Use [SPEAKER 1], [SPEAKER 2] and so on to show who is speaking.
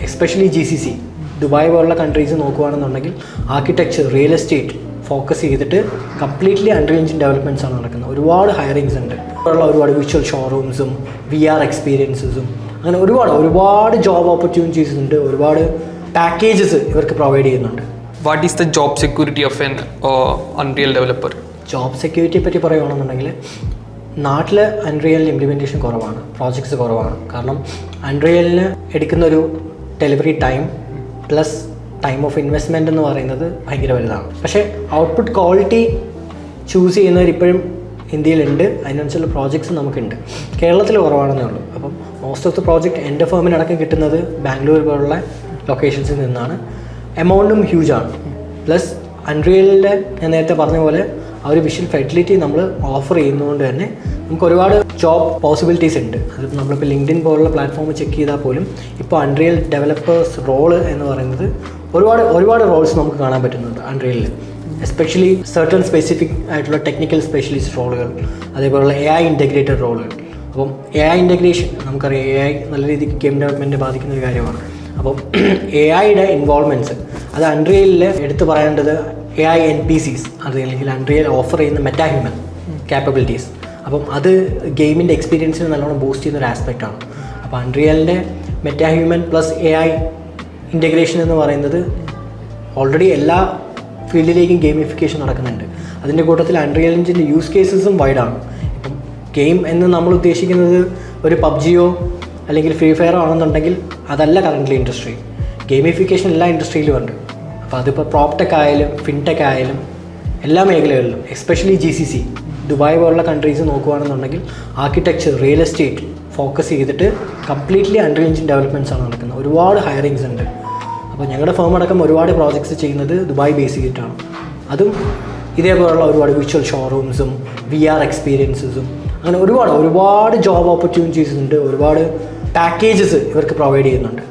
[SPEAKER 1] Especially GCC Dubai പോലുള്ള countries നോക്കുകയാണെന്നുണ്ടെങ്കിൽ architecture, real estate focus ചെയ്തിട്ട് കംപ്ലീറ്റ്ലി അൺറിയൽ എഞ്ചിൻ ഡെവലപ്മെൻറ്റ്സ് ആണ് നടക്കുന്നത്. ഒരുപാട് ഹയറിങ്സ് ഉണ്ട്. ഒരുപാട് വിർച്വൽ ഷോറൂംസും VR എക്സ്പീരിയൻസസും അങ്ങനെ ഒരുപാട് ജോബ് ഓപ്പർച്യൂണിറ്റീസ് ഉണ്ട്. ഒരുപാട് പാക്കേജസ് ഇവർക്ക് പ്രൊവൈഡ് ചെയ്യുന്നുണ്ട്.
[SPEAKER 2] What is the job security of an Unreal developer?
[SPEAKER 1] Job സെക്യൂരിറ്റിയെ പറ്റി പറയുകയാണെന്നുണ്ടെങ്കിൽ നാട്ടിൽ അൺറിയലിന് ഇംപ്ലിമെൻറ്റേഷൻ കുറവാണ്, പ്രോജക്ട്സ് കുറവാണ്. കാരണം അൺറിയലിന് എടുക്കുന്നൊരു delivery time plus time of investment എന്ന് പറയുന്നത് ഭയങ്കര വലുതാണ്. പക്ഷേ ഔട്ട്പുട്ട് ക്വാളിറ്റി ചൂസ് ചെയ്യുന്നവർ ഇപ്പോഴും ഇന്ത്യയിലുണ്ട്. അതിനനുസരിച്ചുള്ള പ്രോജക്ട്സ് നമുക്കുണ്ട്. കേരളത്തിൽ കുറവാണെന്നേ ഉള്ളൂ. അപ്പം മോസ്റ്റ് ഓഫ് ദ പ്രോജക്റ്റ് എൻ്റെ ഫേമിനടക്കം കിട്ടുന്നത് ബാംഗ്ലൂർ പോലുള്ള ലൊക്കേഷൻസിൽ നിന്നാണ്. എമൗണ്ടും ഹ്യൂജാണ്. പ്ലസ് അൺറിയലിൻ്റെ ഞാൻ നേരത്തെ പറഞ്ഞ പോലെ ആ ഒരു വിഷ്വൽ ഫെസിലിറ്റി നമ്മൾ ഓഫർ ചെയ്യുന്നതുകൊണ്ട് തന്നെ നമുക്ക് ഒരുപാട് ജോബ് പോസിബിലിറ്റീസ് ഉണ്ട്. അത് നമ്മളിപ്പോൾ ലിങ്ക്ഡിൻ പോലുള്ള പ്ലാറ്റ്ഫോം ചെക്ക് ചെയ്താൽ പോലും ഇപ്പോൾ അൺറിയൽ ഡെവലപ്പേഴ്സ് റോള് എന്ന് പറയുന്നത് ഒരുപാട് റോൾസ് നമുക്ക് കാണാൻ പറ്റുന്നുണ്ട് അൺറിയലിൽ. എസ്പെഷ്യലി സർട്ടൺ സ്പെസിഫിക് ആയിട്ടുള്ള ടെക്നിക്കൽ സ്പെഷ്യലിസ്റ്റ് റോളുകൾ, അതേപോലുള്ള AI ഇൻ്റഗ്രേറ്റഡ് റോളുകൾ. അപ്പം AI ഇൻ്റഗ്രേഷൻ നമുക്കറിയാം, AI നല്ല രീതിക്ക് ഗെയിം ഡെവലപ്മെൻറ്റ് ബാധിക്കുന്ന ഒരു കാര്യമാണ്. അപ്പം AIയുടെ ഇൻവോൾവ്മെൻറ്റ്സ് അത് അൺറിയലിൽ എടുത്തു പറയേണ്ടത് AI NPCs അല്ലെങ്കിൽ അൺറിയൽ ഓഫർ ചെയ്യുന്ന മെറ്റാഹ്യൂമൻ ക്യാപ്പബിലിറ്റീസ്. അപ്പം അത് ഗെയിമിൻ്റെ എക്സ്പീരിയൻസിന് നല്ലോണം ബൂസ്റ്റ് ചെയ്യുന്ന ഒരു ആസ്പെക്റ്റാണ്. അപ്പോൾ അൺറിയലിൻ്റെ മെറ്റാഹ്യൂമൻ പ്ലസ് AI ഇൻ്റഗ്രേഷൻ എന്ന് പറയുന്നത് ഓൾറെഡി എല്ലാ ഫീൽഡിലേക്കും ഗെയിമിഫിക്കേഷൻ നടക്കുന്നുണ്ട്. അതിൻ്റെ കൂട്ടത്തിൽ അൺറിയൽ എഞ്ചിൻ്റെ യൂസ് കേസസും വൈഡാണ്. ഇപ്പം ഗെയിം എന്ന് നമ്മൾ ഉദ്ദേശിക്കുന്നത് ഒരു PUBGയോ അല്ലെങ്കിൽ ഫ്രീ ഫയറോ ആണെന്നുണ്ടെങ്കിൽ അതല്ല കറൻ്റ്ലി ഇൻഡസ്ട്രി. ഗെയിമിഫിക്കേഷൻ എല്ലാ ഇൻഡസ്ട്രിയിലും ഉണ്ട്. അപ്പോൾ അതിപ്പോൾ പ്രോപ്ടെക് ആയാലും ഫിൻടെക് ആയാലും എല്ലാ മേഖലകളിലും, എസ്പെഷ്യലി GCC ദുബായ് പോലുള്ള കൺട്രീസ് നോക്കുകയാണെന്നുണ്ടെങ്കിൽ ആർക്കിടെക്ചർ, റിയൽ എസ്റ്റേറ്റ് ഫോക്കസ് ചെയ്തിട്ട് കംപ്ലീറ്റ്ലി അൺറിയൽ എഞ്ചിൻ ഡെവലപ്മെൻറ്റ്സ് ആണ് നടക്കുന്നത്. ഒരുപാട് ഹയറിങ്സ് ഉണ്ട്. അപ്പോൾ ഞങ്ങളുടെ ഫേം അടക്കം ഒരുപാട് പ്രോജക്ട്സ് ചെയ്യുന്നത് ദുബായ് ബേസ് ചെയ്തിട്ടാണ്. അതും ഇതേപോലുള്ള ഒരുപാട് വിർച്വൽ ഷോറൂംസും VR എക്സ്പീരിയൻസസും അങ്ങനെ ഒരുപാട് ജോബ് ഓപ്പർച്യൂണിറ്റീസ് ഉണ്ട്. ഒരുപാട് പാക്കേജസ് ഇവർക്ക് പ്രൊവൈഡ് ചെയ്യുന്നുണ്ട്.